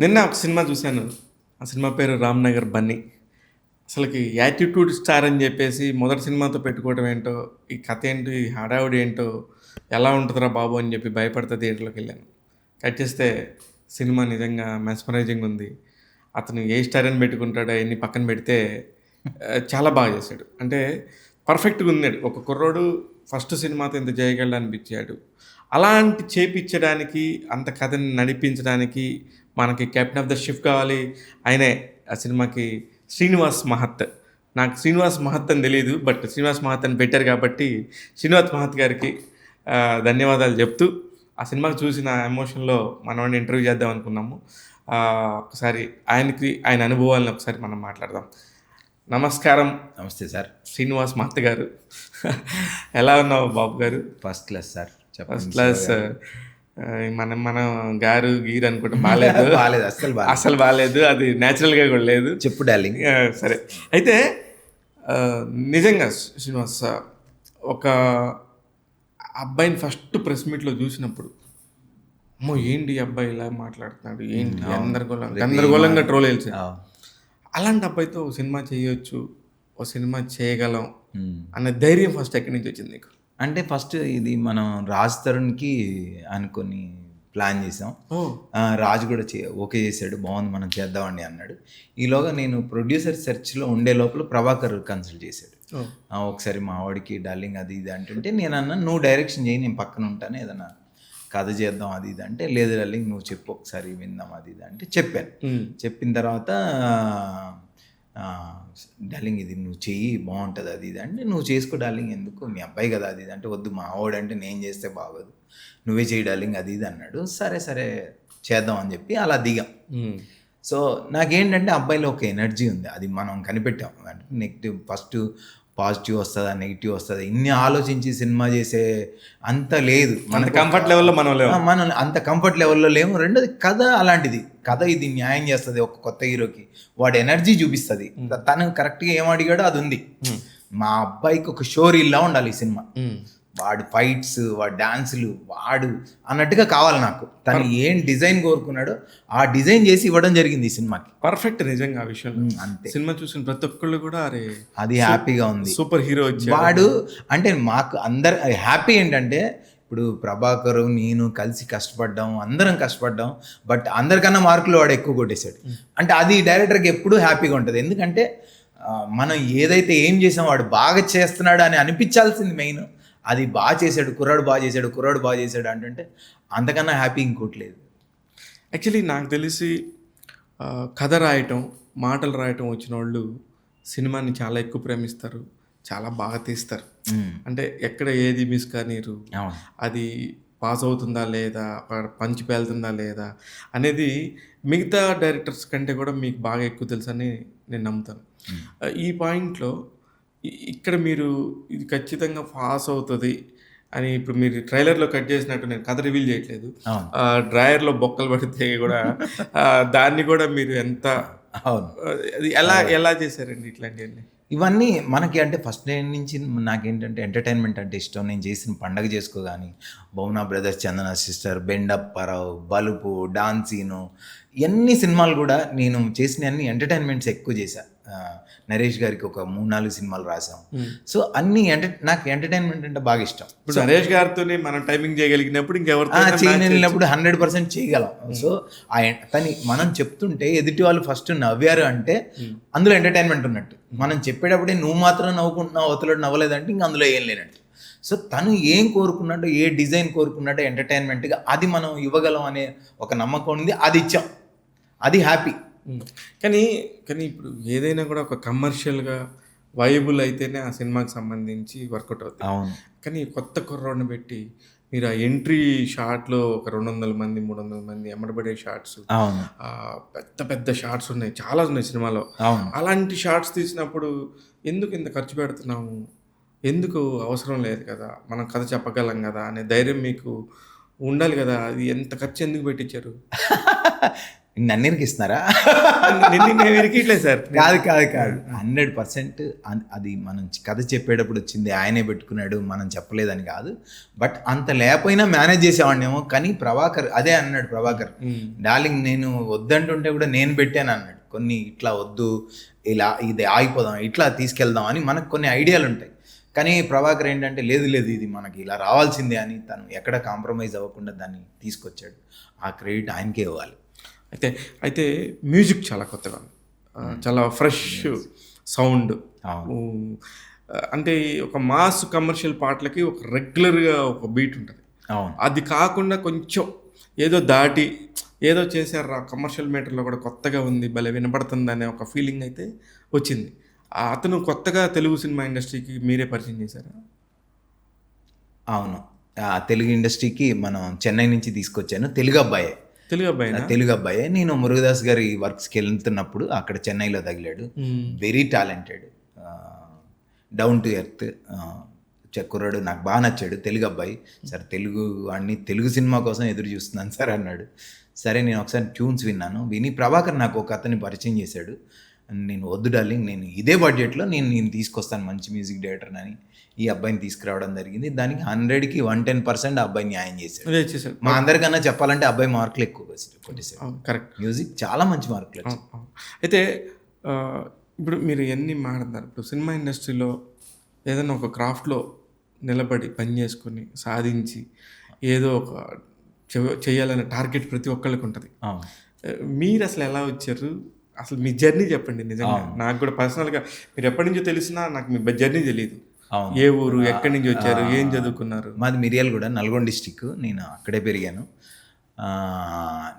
నిన్న ఒక సినిమా చూశాను. ఆ సినిమా పేరు 'రామ్‌నగర్ బన్నీ'. అసలకి యాటిట్యూడ్ స్టార్ అని చెప్పేసి మొదటి సినిమాతో పెట్టుకోవడం ఏంటో, ఈ కథ ఏంటి, ఈ హడావుడి ఏంటో, ఎలా ఉంటదిరా బాబు అని చెప్పి భయపడతా థియేటర్‌లోకెళ్ళాను. కట్ చేస్తే సినిమా నిజంగా మెస్మరైజింగ్ ఉంది. అతను ఏ స్టార్ అని పెట్టుకుంటాడో అయన్నీ పక్కన పెడితే చాలా బాగా చేశాడు. అంటే పర్ఫెక్ట్‌గా ఉన్నాడు. ఒక కుర్రోడు ఫస్ట్ సినిమాతో ఇంత చేయగలడు అనిపించాడు. అలాంటి చేపిచ్చడానికి, అంత కథని నడిపించడానికి మనకి కెప్టెన్ ఆఫ్ ద షిప్ కావాలి. ఆయనే ఆ సినిమాకి శ్రీనివాస్ మహత్. నాకు శ్రీనివాస్ మహత్ అని తెలీదు. బట్ శ్రీనివాస్ మహత్ అని పెట్టారు కాబట్టి శ్రీనివాస్ మహత్ గారికి ధన్యవాదాలు చెప్తూ, ఆ సినిమాకి చూసిన ఎమోషన్‌లో మనోడిని ఇంటర్వ్యూ చేద్దాం అనుకున్నాము. ఒకసారి ఆయన అనుభవాలను ఒకసారి మనం మాట్లాడదాం. నమస్కారం. నమస్తే సార్. శ్రీనివాస్ మహత్ గారు. ఎలా ఉన్నావు బాబు గారు? First class sir. First class. మనం మనం గారు గీరు అనుకుంటే బాలేదు. బాలేదు, అసలు బాలేదు. అది న్యాచురల్గా కూడా లేదు. చెప్పు డార్లింగ్. సరే, అయితే నిజంగా శ్రీనివాస్, ఒక అబ్బాయిని ఫస్ట్ ప్రెస్ మీట్లో చూసినప్పుడు, అమ్మో ఏంటి ఈ అబ్బాయి ఇలా మాట్లాడుతున్నాడు, ఏంటి గందరగోళంగా ట్రోల్ వేసి, అలాంటి అబ్బాయితో ఒక సినిమా చేయొచ్చు, ఒక సినిమా చేయగలం అనే ధైర్యం ఫస్ట్ ఎక్కడి నుంచి వచ్చింది నీకు? అంటే ఫస్ట్ ఇది మనం రాజ్ తరుణ్కి అనుకొని ప్లాన్ చేసాం. రాజు కూడా ఓకే చేశాడు, బాగుంది మనం చేద్దామండి అన్నాడు. ఈలోగా నేను ప్రొడ్యూసర్ సెర్చ్లో ఉండే లోపల ప్రభాకర్ కన్సల్ట్ చేశాడు. ఒకసారి మా వాడికి డార్లింగ్ అది ఇది అంటుంటే నేను అన్నాను, నువ్వు డైరెక్షన్ చేయి, నేను పక్కన ఉంటాను, ఏదైనా కథ చేద్దాం అది ఇది అంటే, లేదు డార్లింగ్ నువ్వు చెప్పు ఒకసారి విందాం అది ఇది అంటే చెప్పాను. చెప్పిన తర్వాత డార్లింగ్ ఇది నువ్వు చెయ్యి బాగుంటుంది అది ఇది అంటే, నువ్వు చేసుకో డార్లింగ్, ఎందుకు మీ అబ్బాయి కదా అది ఇది అంటే, వద్దు మా వాడంటే నేను చేస్తే బాగోదు, నువ్వే చేయి డార్లింగ్ అది ఇది అన్నాడు. సరే సరే చేద్దాం అని చెప్పి అలా దిగాం. సో నాకేంటంటే అబ్బాయిలో ఒక ఎనర్జీ ఉంది, అది మనం కనిపెట్టాం. అంటే నెగిటివ్ ఫస్ట్ పాజిటివ్ వస్తుందా నెగిటివ్ వస్తుందా ఇన్ని ఆలోచించి సినిమా చేసే అంత లేదు. మన కంఫర్ట్ లెవెల్లో మనం అంత కంఫర్ట్ లెవెల్లో లేము. రెండోది కథ అలాంటిది, కథ ఇది న్యాయం చేస్తుంది. ఒక కొత్త హీరోకి వాడు ఎనర్జీ చూపిస్తుంది. తను కరెక్ట్గా ఏం అడిగాడో అది ఉంది. మా అబ్బాయికి ఒక షో రీల్లా ఉండాలి ఈ సినిమా. వాడు ఫైట్స్, వాడు డాన్సులు, వాడు అన్నట్టుగా కావాలి నాకు. తను ఏం డిజైన్ కోరుకున్నాడో ఆ డిజైన్ చేసి ఇవ్వడం జరిగింది ఈ సినిమాకి. పర్ఫెక్ట్. నిజంగా ఆ విషయం అంతే. సినిమా చూసిన ప్రతి ఒక్కళ్ళు కూడా అరే అది హ్యాపీగా ఉంది, సూపర్ హీరో వాడు అంటే. మాకు అందరు హ్యాపీ ఏంటంటే, ఇప్పుడు ప్రభాకర్ నేను కలిసి కష్టపడ్డాం, అందరం కష్టపడ్డాం, బట్ అందరికన్నా మార్కులు వాడు ఎక్కువ కొట్టేశాడు. అంటే అది డైరెక్టర్కి ఎప్పుడూ హ్యాపీగా ఉంటుంది. ఎందుకంటే మనం ఏదైతే ఏం చేసాం వాడు బాగా చేస్తున్నాడు అని అనిపించాల్సింది మెయిన్. అది బాగా చేశాడు, కుర్రాడు బాగా చేశాడు అంటే అంతకన్నా హ్యాపీ ఇంకోటి లేదు. యాక్చువల్లీ నాకు తెలిసి కథ రాయటం, మాటలు రాయటం వచ్చిన వాళ్ళు సినిమాని చాలా ఎక్కువ ప్రేమిస్తారు, చాలా బాగా తీస్తారు. అంటే ఎక్కడ ఏది మిస్ కానీరు, అది పాస్ అవుతుందా లేదా, పంచి పేలుతుందా లేదా అనేది మిగతా డైరెక్టర్స్ కంటే కూడా మీకు బాగా ఎక్కువ తెలుసని నేను నమ్ముతాను. ఈ పాయింట్లో ఇక్కడ మీరు ఇది ఖచ్చితంగా పాస్ అవుతుంది అని, ఇప్పుడు మీరు ట్రైలర్లో కట్ చేసినట్టు నేను కథ రివీల్ చేయట్లేదు, డ్రాయర్లో బొక్కలు పడితే కూడా దాన్ని కూడా మీరు ఎంత అది ఎలా చేశారండి ఇట్లాంటివన్నీ? ఇవన్నీ మనకి అంటే ఫస్ట్ డే నుంచి నాకేంటంటే ఎంటర్టైన్మెంట్ అంటే ఇష్టం. నేను చేసిన పండగ చేసుకో కానీ, భౌనా బ్రదర్స్, చందన సిస్టర్, బెండప్పారావు, బలుపు, డాన్సీను, ఎన్ని సినిమాలు కూడా నేను చేసిన అన్ని ఎంటర్టైన్మెంట్స్ ఎక్కువ చేశాను. నరేష్ గారికి ఒక 3-4 సినిమాలు రాసాం. సో అన్ని నాకు ఎంటర్టైన్మెంట్ అంటే బాగా ఇష్టం. ఇప్పుడు నరేష్ గారితో మనం టైమింగ్ చేయగలిగినప్పుడు ఇంకెవరితో చేయగలిగినప్పుడు 100% చేయగలం. సో తని మనం చెప్తుంటే ఎదుటి వాళ్ళు ఫస్ట్ నవ్వారు అంటే అందులో ఎంటర్టైన్మెంట్ ఉన్నట్టు. మనం చెప్పేటప్పుడే నువ్వు మాత్రం నవ్వుకుంటున్నావు, అవతలడు నవ్వలేదంటే ఇంక అందులో ఏం లేనట్టు. సో తను ఏం కోరుకున్నాడో, ఏ డిజైన్ కోరుకున్నాడో ఎంటర్టైన్మెంట్గా అది మనం ఇవ్వగలం అనే ఒక నమ్మకం ఉంది. అది ఇచ్చాం, అది హ్యాపీ. కానీ ఇప్పుడు ఏదైనా కూడా ఒక కమర్షియల్గా వైబుల్ అయితేనే ఆ సినిమాకి సంబంధించి వర్కౌట్ అవుతుంది. అవును. కానీ కొత్త కుర్రాడిని పెట్టి మీరు ఆ ఎంట్రీ షాట్లో ఒక 200 మంది 300 మంది ఎమ్మడబడే షార్ట్స్, పెద్ద పెద్ద షార్ట్స్ ఉన్నాయి, చాలా ఉన్నాయి సినిమాలో. అలాంటి షార్ట్స్ తీసినప్పుడు ఎందుకు ఇంత ఖర్చు పెడుతున్నాము, ఎందుకు అవసరం లేదు కదా, మనం కథ చెప్పగలం కదా అనే ధైర్యం మీకు ఉండాలి కదా. అది ఎంత ఖర్చు ఎందుకు పెట్టించారు? నన్ను ఇరికిస్తున్నారా? నిన్ను ఇరికిట్లేదు సార్. కాదు 100% అది మనం కథ చెప్పేటప్పుడు వచ్చింది, ఆయనే పెట్టుకున్నాడు, మనం చెప్పలేదని కాదు. బట్ అంత లేకపోయినా మేనేజ్ చేసేవాడినేమో. కానీ ప్రభాకర్ అదే అన్నాడు. ప్రభాకర్, డార్లింగ్ నేను వద్దంటుంటే కూడా నేను పెట్టాను అన్నాడు. కొన్ని ఇట్లా వద్దు, ఇలా ఇది ఆగిపోదాం, ఇట్లా తీసుకెళ్దాం అని మనకు కొన్ని ఐడియాలు ఉంటాయి. కానీ ప్రభాకర్ ఏంటంటే లేదు ఇది మనకి ఇలా రావాల్సిందే అని తను ఎక్కడ కాంప్రమైజ్ అవ్వకుండా దాన్ని తీసుకొచ్చాడు. ఆ క్రెడిట్ ఆయనకే ఇవ్వాలి. అయితే మ్యూజిక్ చాలా కొత్తగా ఉంది, చాలా ఫ్రెష్ సౌండ్. అంటే ఒక మాస్ కమర్షియల్ పాటలకి ఒక రెగ్యులర్గా ఒక బీట్ ఉంటుంది. అది కాకుండా కొంచెం ఏదో దాటి ఏదో చేశారు, ఆ కమర్షియల్ మీటర్లో కూడా కొత్తగా ఉంది, భలే వినపడుతుంది అనే ఒక ఫీలింగ్ అయితే వచ్చింది. అతను కొత్తగా తెలుగు సినిమా ఇండస్ట్రీకి మీరే పరిచయం చేశారా? అవును, తెలుగు ఇండస్ట్రీకి మనం చెన్నై నుంచి తీసుకొచ్చాను. తెలుగు అబ్బాయే. నేను మురుగదాస్ గారి వర్క్స్కి వెళ్తున్నప్పుడు అక్కడ చెన్నైలో తగిలాడు. Very talented, down to earth కుర్రాడు, నాకు బాగా నచ్చాడు. తెలుగు అబ్బాయి. సార్ తెలుగు వాడిని తెలుగు సినిమా కోసం ఎదురు చూస్తున్నాను సార్ అన్నాడు. సరే నేను ఒకసారి ట్యూన్స్ విని ప్రభాకర్ నాకు ఒక అతన్ని పరిచయం చేశాడు. నేను వద్దు డార్లింగ్, నేను ఇదే బడ్జెట్లో నేను తీసుకొస్తాను మంచి మ్యూజిక్ డైరెక్టర్ అని ఈ అబ్బాయిని తీసుకురావడం జరిగింది. దానికి 100కి 110% ఆ అబ్బాయి న్యాయం చేశాడు. మా అందరికన్నా చెప్పాలంటే అబ్బాయి మార్కులు ఎక్కువ కొట్టేశాడు. కరెక్ట్, మ్యూజిక్ చాలా మంచి మార్కులు. అయితే ఇప్పుడు మీరు ఎన్ని మాట్లాడతారు, ఇప్పుడు సినిమా ఇండస్ట్రీలో ఏదైనా ఒక క్రాఫ్ట్లో నిలబడి పని చేసుకొని సాధించి ఏదో ఒక చేయాలనే టార్గెట్ ప్రతి ఒక్కళ్ళకి ఉంటుంది. మీరు అసలు ఎలా వచ్చారు? అసలు మీ జర్నీ చెప్పండి. నిజంగా నాకు కూడా పర్సనల్గా మీరు ఎప్పటి నుంచో తెలిసినా నాకు మీ జర్నీ తెలియదు. ఏ ఊరు, ఎక్కడి నుంచి వచ్చారు, ఏం చదువుకున్నారు? మాది మిర్యాలగూడ, నల్గొండ డిస్టిక్. నేను అక్కడే పెరిగాను.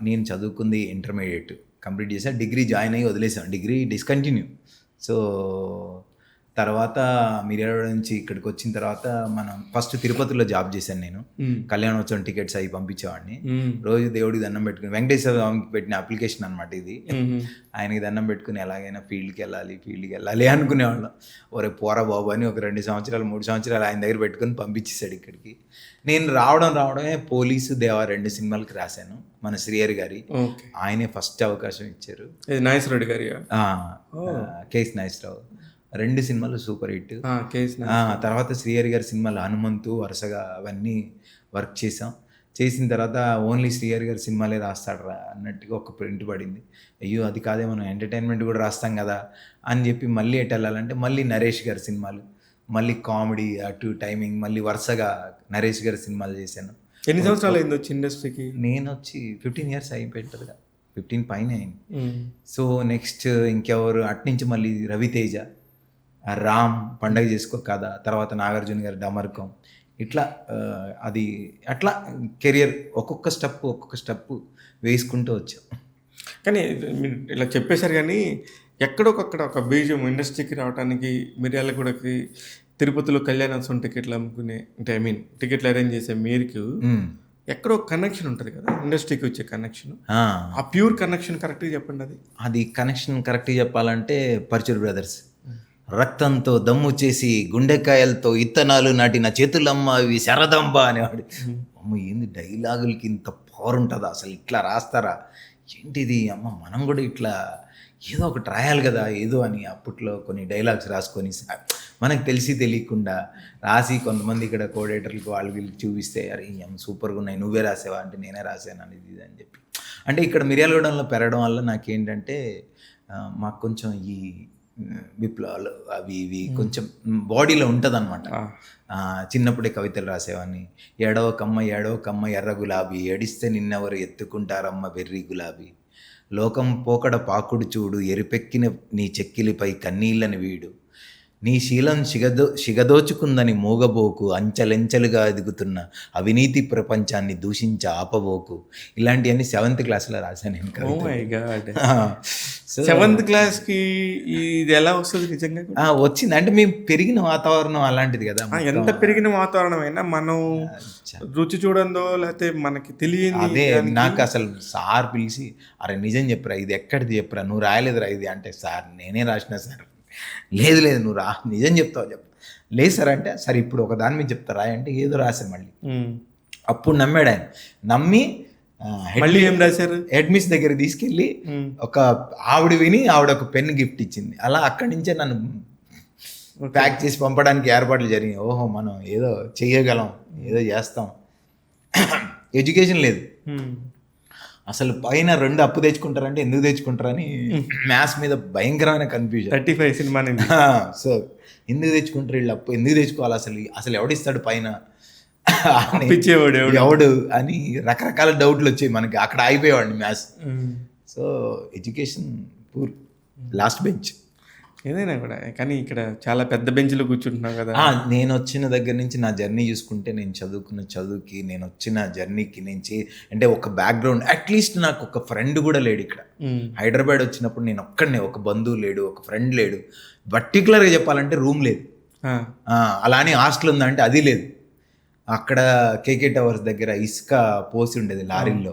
నేను చదువుకుంది ఇంటర్మీడియట్ కంప్లీట్ చేశాను. డిగ్రీ జాయిన్ అయ్యి వదిలేసాను, డిగ్రీ డిస్కంటిన్యూ. సో తర్వాత మిర్యాలగూడ నుంచి ఇక్కడికి వచ్చిన తర్వాత మనం ఫస్ట్ తిరుపతిలో జాబ్ చేశాను నేను. కళ్యాణోత్సవం టికెట్స్ అవి పంపించేవాడిని. రోజు దేవుడికి దండం పెట్టుకుని, వెంకటేశ్వర స్వామికి పెట్టిన అప్లికేషన్ అనమాట ఇది. ఆయనకి దండం పెట్టుకుని ఎలాగైనా ఫీల్డ్కి వెళ్ళాలి అనుకునేవాళ్ళం. ఒరే పోరా బాబు అని ఒక 2 సంవత్సరాలు 3 సంవత్సరాలు ఆయన దగ్గర పెట్టుకుని పంపించేశాడు ఇక్కడికి. నేను రావడమే పోలీసు దేవా 2 సినిమాలకి రాశాను. మన శ్రీహరి గారి, ఆయనే ఫస్ట్ అవకాశం ఇచ్చారు. నాగేశ్వరరెడ్డి గారి, కేఎస్ నాగేశ్వరరావు. 2 సినిమాలు సూపర్ హిట్. తర్వాత శ్రీహరి గారి సినిమాలు హనుమంతు, వరుసగా అవన్నీ వర్క్ చేసిన తర్వాత ఓన్లీ శ్రీహరి గారి సినిమాలే రాస్తాడరా అన్నట్టుగా ఒక ప్రింట్ పడింది. అయ్యో అది కాదే, మనం ఎంటర్టైన్మెంట్ కూడా రాస్తాం కదా అని చెప్పి మళ్ళీ ఎటు వెళ్ళాలంటే మళ్ళీ నరేష్ గారి సినిమాలు, మళ్ళీ కామెడీ, అటు టైమింగ్, మళ్ళీ వరుసగా నరేష్ గారి సినిమాలు చేశాను. ఎన్ని సంవత్సరాలు అయింది వచ్చి ఇండస్ట్రీకి? నేను వచ్చి 15 years అయిపోయింటుందిగా, 15 పైన అయింది. సో నెక్స్ట్ ఇంకెవరు అట్నుంచి మళ్ళీ రవితేజ, రామ్, పండగ చేసుకో కథ, తర్వాత నాగార్జున గారి డమర్కం, ఇట్లా అది అట్లా కెరియర్ ఒక్కొక్క స్టెప్ వేసుకుంటూ వచ్చాం. కానీ మీరు ఇలా చెప్పేశారు, కానీ ఎక్కడొకక్కడ ఒక బీజం ఇండస్ట్రీకి రావడానికి మిర్యాలగూడకి తిరుపతిలో కళ్యాణోత్సవం టికెట్లు అమ్ముకునే, అంటే టికెట్లు అరేంజ్ చేసే మీకు ఎక్కడో కనెక్షన్ ఉంటుంది కదా ఇండస్ట్రీకి వచ్చే కనెక్షన్. ఆ ప్యూర్ కనెక్షన్ కరెక్ట్గా చెప్పండి. అది కనెక్షన్ కరెక్ట్గా చెప్పాలంటే పరుచూరి బ్రదర్స్. రక్తంతో దమ్ము చేసి గుండెకాయలతో ఇత్తనాలు నాటిన చేతులమ్మ అవి శరదంబ అనేవాడు. అమ్మ ఏంది డైలాగులకి ఇంత పవర్ ఉంటుందా, అసలు ఇట్లా రాస్తారా ఏంటిది, అమ్మ మనం కూడా ఇట్లా ఏదో ఒకటి రాయాలి కదా ఏదో అని అప్పట్లో కొన్ని డైలాగ్స్ రాసుకొని మనకు తెలియకుండా రాసి కొంతమంది ఇక్కడ కోడేటర్లకు వీళ్ళకి చూపిస్తే అరే సూపర్గా ఉన్నాయి, నువ్వే రాసావా అంటే నేనే రాశాను అనేది ఇది అని చెప్పి. అంటే ఇక్కడ మిర్యాలగూడెంలో పెరగడం వల్ల నాకేంటంటే మాకు కొంచెం ఈ విప్లవాలు అవి ఇవి కొంచెం బాడీలో ఉంటుంది అనమాట. చిన్నప్పుడే కవితలు రాసేవాడిని. ఏడవ కమ్మ ఎర్ర గులాబీ, ఏడిస్తే నిన్నెవరు ఎత్తుకుంటారమ్మ వెర్రి గులాబీ, లోకం పోకడ పాకుడు చూడు, ఎరిపెక్కిన నీ చెక్కిలిపై కన్నీళ్ళని వీడు, నీ శీలం సిగదోచుకుందని మూగబోకు, అంచెలెంచెలుగా ఎదుగుతున్న అవినీతి ప్రపంచాన్ని దూషించి ఆపబోకు. ఇలాంటివన్నీ 7th క్లాస్లో రాశాను నేను. 7th క్లాస్కి ఇది ఎలా వస్తుంది నిజంగా? వచ్చింది అంటే మేము పెరిగిన వాతావరణం అలాంటిది కదా. ఎంత పెరిగిన వాతావరణం అయినా మనం రుచి చూడందో లేకపోతే మనకి తెలియదు. అదే నాకు అసలు సార్ పిలిచి అరే నిజం చెప్పురా, ఇది ఎక్కడిది చెప్పురా, నువ్వు రాయలేదురా ఇది అంటే, సార్ నేనే రాసిన సార్. లేదు నువ్వు నిజం చెప్తావు చెప్పు. లేదు సార్ అంటే సరే ఇప్పుడు ఒక దాని మీద చెప్తా రాయంటే ఏదో రాశాను మళ్ళీ. అప్పుడు నమ్మాడు ఆయన. నమ్మి మళ్ళీ ఏం రాశారు? హెడ్ మిస్ దగ్గర తీసుకెళ్ళి ఒక ఆవిడ విని ఆవిడ ఒక పెన్ గిఫ్ట్ ఇచ్చింది. అలా అక్కడి నుంచే నన్ను ప్యాక్ చేసి పంపడానికి ఏర్పాట్లు జరిగాయి. ఓహో, మనం ఏదో చెయ్యగలం, ఏదో చేస్తాం. ఎడ్యుకేషన్ లేదు అసలు. పైన 2 అప్పు తెచ్చుకుంటారంటే ఎందుకు తెచ్చుకుంటారని మ్యాథ్స్ మీద భయంకరమైన కన్ఫ్యూజన్. 35 సినిమా. సో ఎందుకు తెచ్చుకుంటారు వీళ్ళు అప్పు, ఎందుకు తెచ్చుకోవాలి, అసలు ఎవడిస్తాడు పైన, ఎవడు అని రకరకాల డౌట్లు వచ్చాయి మనకి. అక్కడ అయిపోయేవాడిని maths. So education poor, last bench ఏదైనా కూడా. కానీ ఇక్కడ చాలా పెద్ద బెంచ్లో కూర్చుంటున్నావు కదా. నేను వచ్చిన దగ్గర నుంచి నా జర్నీ చూసుకుంటే, నేను చదువుకున్న చదువుకి, నేను వచ్చిన జర్నీకి నుంచి అంటే ఒక బ్యాక్గ్రౌండ్, అట్లీస్ట్ నాకు ఒక ఫ్రెండ్ కూడా లేడు ఇక్కడ. హైదరాబాద్ వచ్చినప్పుడు నేను ఒక్కడనే, ఒక బంధువు లేడు, ఒక ఫ్రెండ్ లేడు. పర్టికులర్గా చెప్పాలంటే రూమ్ లేదు. అలానే హాస్టల్ ఉందంటే అది లేదు. అక్కడ కేకే టవర్స్ దగ్గర ఇసుక పోసి ఉండేది లారీల్లో,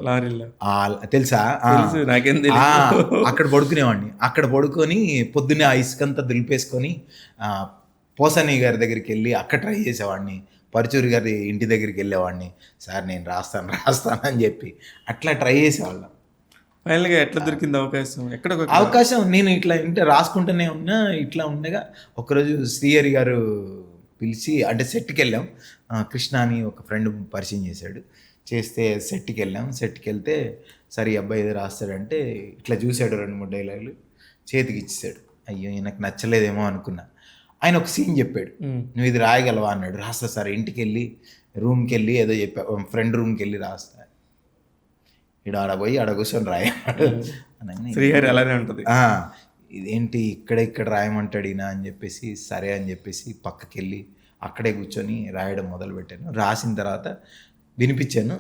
తెలుసా? అక్కడ పడుకునేవాడిని. అక్కడ పడుకొని పొద్దున్నే ఆ ఇసుకంతా దులిపేసుకొని పోసాని గారి దగ్గరికి వెళ్ళి అక్కడ ట్రై చేసేవాడిని. పరుచూరి గారి ఇంటి దగ్గరికి వెళ్ళేవాడిని. సార్ నేను రాస్తాను అని చెప్పి అట్లా ట్రై చేసేవాళ్ళం. ఫైనల్గా ఎట్లా దొరికింది అవకాశం? ఎక్కడ అవకాశం నేను ఇట్లా ఇంటే రాసుకుంటూనే ఉన్నా. ఇట్లా ఉండగా ఒకరోజు శ్రీహరి గారు పిలిచి, అంటే సెట్కి వెళ్ళాం. కృష్ణ అని ఒక ఫ్రెండ్ పరిచయం చేస్తే సెట్కి వెళ్ళాం. సెట్కి వెళ్తే సరే అబ్బాయి ఏదో రాస్తాడంటే ఇట్లా చూశాడు, 2-3 డైలాగులు చేతికి ఇచ్చేసాడు. అయ్యో ఈయనకు నచ్చలేదేమో అనుకున్నా. ఆయన ఒక సీన్ చెప్పాడు, నువ్వు ఇది రాయగలవా అన్నాడు. రాస్తా సార్. ఇంటికి వెళ్ళి రూమ్కి వెళ్ళి ఏదో చెప్పా, ఫ్రెండ్ రూమ్కి వెళ్ళి రాస్తా. ఆడ పోయి ఆడ కూర్చొని రాయమంటాడు. శ్రీహరి అలానే ఉంటుంది. ఇదేంటి ఇక్కడ రాయమంటాడు ఈయన అని చెప్పేసి సరే అని చెప్పేసి పక్కకి వెళ్ళి అక్కడే కూర్చొని రాయడం మొదలుపెట్టాను. రాసిన తర్వాత వినిపించాను.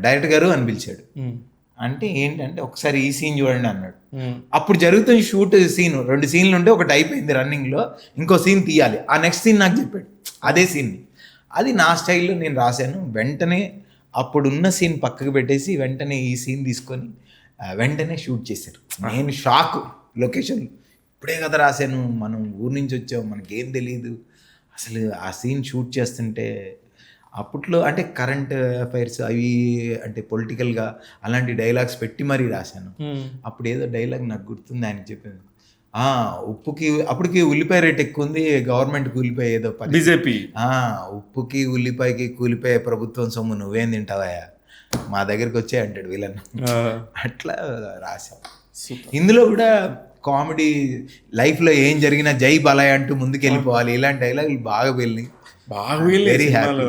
డైరెక్టర్ గారు అని పిలిచాడు. అంటే ఏంటంటే ఒకసారి ఈ సీన్ చూడండి అన్నాడు. అప్పుడు జరుగుతున్న షూట్ సీన్ 2 సీన్లు ఉంటే ఒకటి అయిపోయింది రన్నింగ్లో, ఇంకో సీన్ తీయాలి. ఆ నెక్స్ట్ సీన్ నాకు చెప్పాడు అదే సీన్ని. అది నా స్టైల్లో నేను రాశాను. వెంటనే అప్పుడున్న సీన్ పక్కకు పెట్టేసి వెంటనే ఈ సీన్ తీసుకొని వెంటనే షూట్ చేశారు. నేను షాక్. లొకేషన్ ఇప్పుడే కదా రాశాను, మనం ఊరి నుంచి వచ్చాం, మనకేం తెలియదు అసలు. ఆ సీన్ షూట్ చేస్తుంటే అప్పట్లో అంటే కరెంట్ అఫైర్స్ అవి అంటే పొలిటికల్గా అలాంటి డైలాగ్స్ పెట్టి మరీ రాశాను. అప్పుడు ఏదో డైలాగ్ నాకు గుర్తుంది, ఆయనకి చెప్పాను. ఉప్పుకి అప్పటికి ఉల్లిపాయ రేట్ ఎక్కువ ఉంది, గవర్నమెంట్కి ఉల్లిపాయ ఏదో బీజేపీ. ఉప్పుకి ఉల్లిపాయకి కూలిపాయ ప్రభుత్వం సొమ్ము నువ్వేం తింటావా, మా దగ్గరికి వచ్చే అంటాడు వీళ్ళని. అట్లా రాశాం. ఇందులో కూడా కామెడీ, లైఫ్లో ఏం జరిగినా జై బాలయ్య అంటూ ముందుకు వెళ్ళిపోవాలి, ఇలాంటి డైలాగులు బాగా వెళ్ళి వెరీ హ్యాపీ.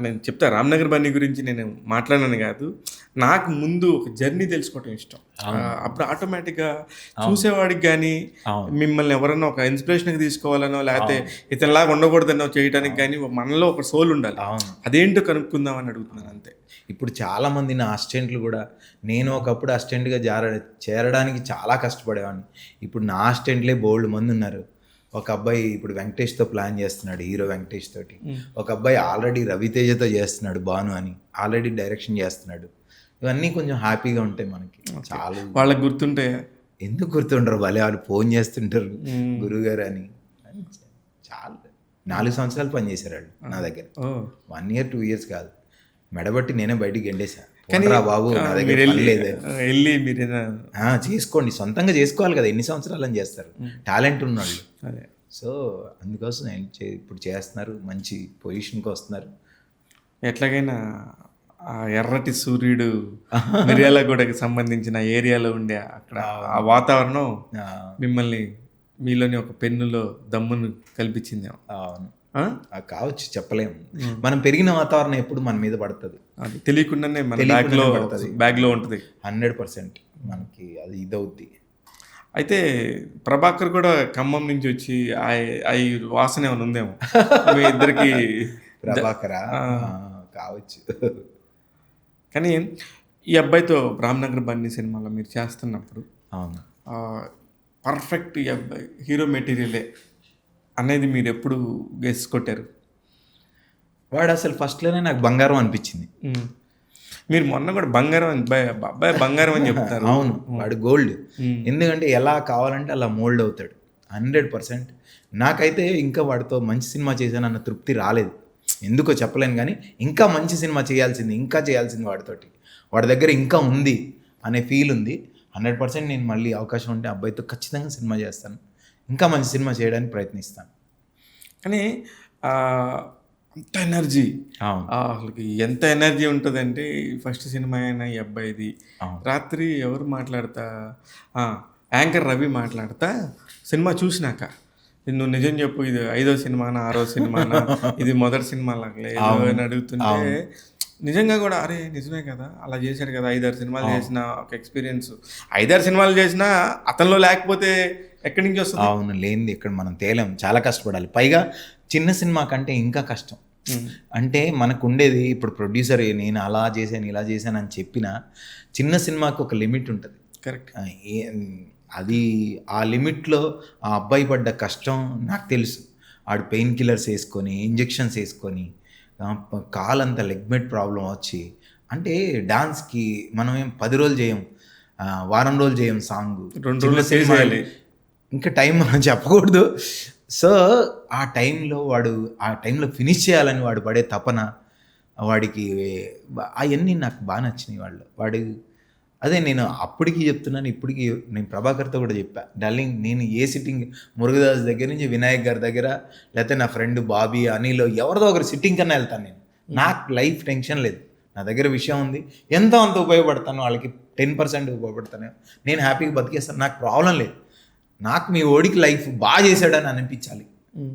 నేను చెప్తా, రామ్నగర్ బన్నీ గురించి నేను మాట్లాడాను కాదు, నాకు ముందు ఒక జర్నీ తెలుసుకోవటం ఇష్టం. అప్పుడు ఆటోమేటిక్గా చూసేవాడికి కానీ మిమ్మల్ని ఎవరన్నా ఒక ఇన్స్పిరేషన్కి తీసుకోవాలనో లేకపోతే ఇతనిలాగా ఉండకూడదనో చేయడానికి కానీ మనలో ఒక సోల్ ఉండాలి. అదేంటో కనుక్కుందామని అడుగుతున్నాను అంతే. ఇప్పుడు చాలామంది నా అసిస్టెంట్లు కూడా, నేను ఒకప్పుడు అసిస్టెంట్గా చేరడానికి చాలా కష్టపడేవాడిని. ఇప్పుడు నా అసిస్టెంట్లే బోల్డ్ మంది ఉన్నారు. ఒక అబ్బాయి ఇప్పుడు వెంకటేష్తో ప్లాన్ చేస్తున్నాడు, హీరో వెంకటేష్ తోటి. ఒక అబ్బాయి ఆల్రెడీ రవితేజతో చేస్తున్నాడు, భాను అని, ఆల్రెడీ డైరెక్షన్ చేస్తున్నాడు. ఇవన్నీ కొంచెం హ్యాపీగా ఉంటాయి మనకి. చాలా వాళ్ళకి గుర్తుంటాయి. ఎందుకు గుర్తుండరు, భలే వాళ్ళు ఫోన్ చేస్తుంటారు గురువుగారు అని. చాలా 4 సంవత్సరాలు పనిచేశారు వాళ్ళు నా దగ్గర. 1 year 2 years కాదు, మెడబట్టి నేనే బయటికి ఎండేశాను. కానీ బాబు నా దగ్గర వెళ్ళి మీరు చేసుకోండి, సొంతంగా చేసుకోవాలి కదా, ఎన్ని సంవత్సరాలు అని చేస్తారు టాలెంట్ ఉన్నవాళ్ళు. సో అందుకోసం ఇప్పుడు చేస్తున్నారు, మంచి పొజిషన్కి వస్తున్నారు. ఎట్లాగైనా ఆ ఎర్రటి సూర్యుడు మిర్యాలగూడకి సంబంధించిన ఏరియాలో ఉండే అక్కడ ఆ వాతావరణం మిమ్మల్ని మీలోని ఒక పెన్నులో దమ్మును కల్పించింది. అవును, కావచ్చు, చెప్పలేము. మనం పెరిగిన వాతావరణం ఎప్పుడు మన మీద పడుతుంది, అది తెలియకుండానే మన బ్యాగ్లో ఉంటుంది. 100% మనకి అది ఇదవుద్ది. అయితే ప్రభాకర్ కూడా ఖమ్మం నుంచి వచ్చి ఆ వాసన ఏమైనా ఉందేమో మీ ఇద్దరికి? ప్రభాకరా కావచ్చు. కానీ ఈ అబ్బాయితో రామ్నగర్ బన్నీ సినిమాలో మీరు చేస్తున్నప్పుడు అవును పర్ఫెక్ట్ ఈ అబ్బాయి హీరో మెటీరియలే అనేది మీరు ఎప్పుడు గెస్ కొట్టారు? వాడు అసలు ఫస్ట్లోనే నాకు బంగారం అనిపించింది. మీరు మొన్న కూడా బంగారం అబ్బాయి బంగారం అని చెప్తారు. అవును, వాడు గోల్డ్. ఎందుకంటే ఎలా కావాలంటే అలా మోల్డ్ అవుతాడు 100%. నాకైతే ఇంకా వాడితో మంచి సినిమా చేశానన్న తృప్తి రాలేదు, ఎందుకో చెప్పలేను. కానీ ఇంకా మంచి సినిమా చేయాల్సింది, ఇంకా చేయాల్సింది వాడితోటి. వాడి దగ్గర ఇంకా ఉంది అనే ఫీల్ ఉంది. 100% నేను మళ్ళీ అవకాశం ఉంటే అబ్బాయితో ఖచ్చితంగా సినిమా చేస్తాను, ఇంకా మంచి సినిమా చేయడానికి ప్రయత్నిస్తాను. కానీ అంత ఎనర్జీ, అవును. అసలుకి ఎంత ఎనర్జీ ఉంటుందంటే ఫస్ట్ సినిమా అయినా ఈ అబ్బాయిది. అవును. రాత్రి ఎవరు మాట్లాడతా, యాంకర్ రవి మాట్లాడతా సినిమా చూసినాక, నువ్వు నిజం చెప్పు ఇది 5వ సినిమానా 6వ సినిమానా, ఇది మొదటి సినిమా లాగా లేదు అని అడుగుతుంటే నిజంగా కూడా అరే నిజమే కదా, అలా చేశాడు కదా, 5-6 సినిమాలు చేసిన ఒక ఎక్స్పీరియన్స్, 5-6 సినిమాలు చేసినా అతనిలో లేకపోతే ఎక్కడి నుంచి వస్తుంది? అవును, లేనిది ఇక్కడ మనం తేలేం, చాలా కష్టపడాలి. పైగా చిన్న సినిమా కంటే ఇంకా కష్టం. అంటే మనకు ఉండేది ఇప్పుడు ప్రొడ్యూసర్ నేను అలా చేశాను ఇలా చేశాను అని చెప్పిన చిన్న సినిమాకి ఒక లిమిట్ ఉంటుంది. కరెక్ట్. అది ఆ లిమిట్లో ఆ అబ్బాయి పడ్డ కష్టం నాకు తెలుసు. ఆడు పెయిన్ కిల్లర్స్ వేసుకొని ఇంజెక్షన్స్ వేసుకొని కాలంతా లెగ్మెంట్ ప్రాబ్లం వచ్చి, అంటే డాన్స్కి మనం ఏం 10 రోజులు చేయం, వారం రోజులు చేయం, సాంగ్ 2 రోజులు చేయాలి, ఇంకా టైం మనం చెప్పకూడదు. సో ఆ టైంలో ఫినిష్ చేయాలని వాడు పడే తపన, వాడికి అవన్నీ నాకు బాగా నచ్చినాయి. వాడు అదే నేను అప్పటికి చెప్తున్నాను, ఇప్పటికి నేను ప్రభాకర్తో కూడా చెప్పా, డార్లింగ్ నేను ఏ సిట్టింగ్ మురుగదాస్ దగ్గర నుంచి వినాయక్ గారి దగ్గర, లేకపోతే నా ఫ్రెండ్ బాబీ అనిలో ఎవరిదో ఒకరు సిట్టింగ్ కన్నా వెళ్తాను నేను. నాకు లైఫ్ టెన్షన్ లేదు, నా దగ్గర విషయం ఉంది, ఎంతో అంత ఉపయోగపడతాను, వాళ్ళకి 10% ఉపయోగపడతాను, నేను హ్యాపీగా బతికేస్తాను, నాకు ప్రాబ్లం లేదు. నాకు మీ ఓడికి లైఫ్ బాగా చేశాడని అనిపించాలి,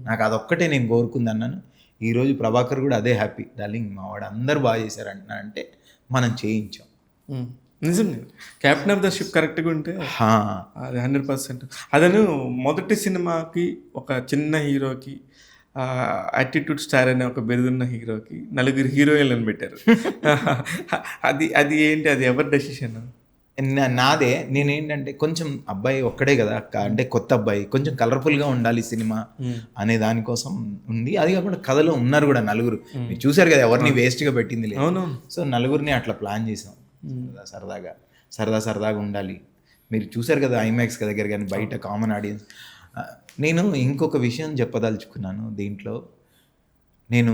నాకు అదొక్కటే నేను కోరుకుంది అన్నాను. ఈరోజు ప్రభాకర్ కూడా అదే హ్యాపీ, డార్లింగ్ మా వాడు అందరూ బాగా చేశారు అంటే మనం చేయించాం. నిజంగా క్యాప్టెన్ ఆఫ్ ద షిప్ కరెక్ట్గా ఉంటే అది 100%. అదను మొదటి సినిమాకి ఒక చిన్న హీరోకి యాటిట్యూడ్ స్టార్ అనే ఒక బిరుదున్న హీరోకి 4 హీరోయిన్లను పెట్టారు. అది ఏంటి, అది ఎవరి డెసిషన్? నాదే. నేనేంటంటే కొంచెం అబ్బాయి ఒక్కడే కదా, అంటే కొత్త అబ్బాయి, కొంచెం కలర్ఫుల్గా ఉండాలి సినిమా అనే దానికోసం ఉంది. అది కాకుండా కథలో ఉన్నారు కూడా 4. మీరు చూసారు కదా, ఎవరిని వేస్ట్గా పెట్టింది లేదు. సో 4 అట్లా ప్లాన్ చేసాం, సరదాగా ఉండాలి. మీరు చూసారు కదా ఐమాక్స్ దగ్గర కానీ బయట కామన్ ఆడియన్స్. నేను ఇంకొక విషయం చెప్పదలుచుకున్నాను దీంట్లో, నేను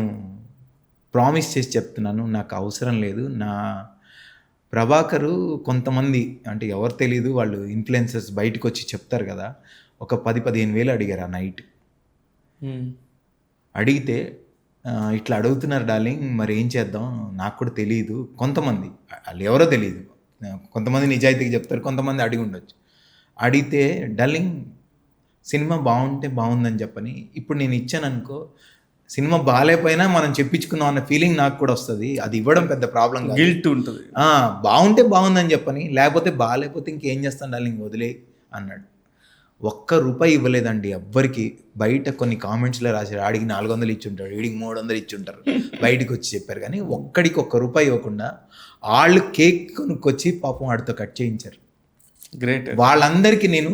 ప్రామిస్ చేసి చెప్తున్నాను, నాకు అవసరం లేదు. నా ప్రభాకరు కొంతమంది అంటే ఎవరు తెలీదు, వాళ్ళు ఇన్ఫ్లుయెన్సర్స్ బయటకు వచ్చి చెప్తారు కదా, ఒక 10-15 వేలు అడిగారు ఆ నైట్. అడిగితే ఇట్లా అడుగుతున్నారు డార్లింగ్, మరి ఏం చేద్దాం నాకు కూడా తెలియదు. కొంతమంది వాళ్ళు ఎవరో తెలియదు, కొంతమంది నిజాయితీగా చెప్తారు, కొంతమంది అడిగి ఉండొచ్చు. అడిగితే డార్లింగ్ సినిమా బాగుంటే బాగుందని చెప్పని, ఇప్పుడు నేను ఇచ్చాను అనుకో, సినిమా బాగాలేకపోయినా మనం చెప్పించుకున్నాం అన్న ఫీలింగ్ నాకు కూడా వస్తుంది, అది ఇవ్వడం పెద్ద ప్రాబ్లం కాదు, గిల్ట్ ఉంటుంది. బాగుంటే బాగుందని చెప్పని, లేకపోతే బాగాలేకపోతే ఇంకేం చేస్తాను డార్లింగ్ వదిలే అన్నాడు. ₹1 ఇవ్వలేదండి ఎవ్వరికి. బయట కొన్ని కామెంట్స్లో రాశారు, ఆడికి 400 ఇచ్చుంటాడు, వీడికి 300 ఇచ్చుంటారు, బయటకు వచ్చి చెప్పారు. కానీ ఒక్కడికి ₹1 ఇవ్వకుండా వాళ్ళు కేక్ కొనుక్కొచ్చి పాపం వాడితో కట్ చేయించారు. గ్రేట్. వాళ్ళందరికీ నేను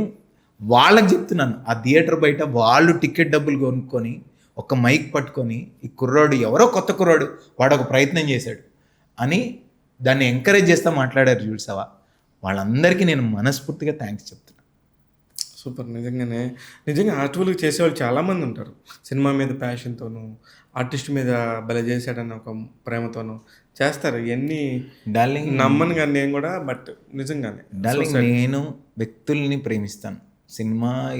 వాళ్ళకి చెప్తున్నాను, ఆ థియేటర్ బయట వాళ్ళు టికెట్ డబ్బులు కొనుక్కొని ఒక మైక్ పట్టుకొని, ఈ కుర్రాడు ఎవరో కొత్త కుర్రాడు, వాడు ఒక ప్రయత్నం చేశాడు అని దాన్ని ఎంకరేజ్ చేస్తూ మాట్లాడారు చూసావా, వాళ్ళందరికీ నేను మనస్ఫూర్తిగా థ్యాంక్స్ చెప్తున్నాను. సూపర్. నిజంగా ఆర్ట్వర్క్ చేసేవాళ్ళు చాలామంది ఉంటారు, సినిమా మీద ప్యాషన్తోనూ, ఆర్టిస్ట్ మీద భలే చేశాడన్న ఒక ప్రేమతోనూ చేస్తారు. ఇవన్నీ డార్లింగ్ నమ్మను కానీ నేను కూడా, బట్ నిజంగానే డార్లింగ్ నేను వ్యక్తుల్ని ప్రేమిస్తాను.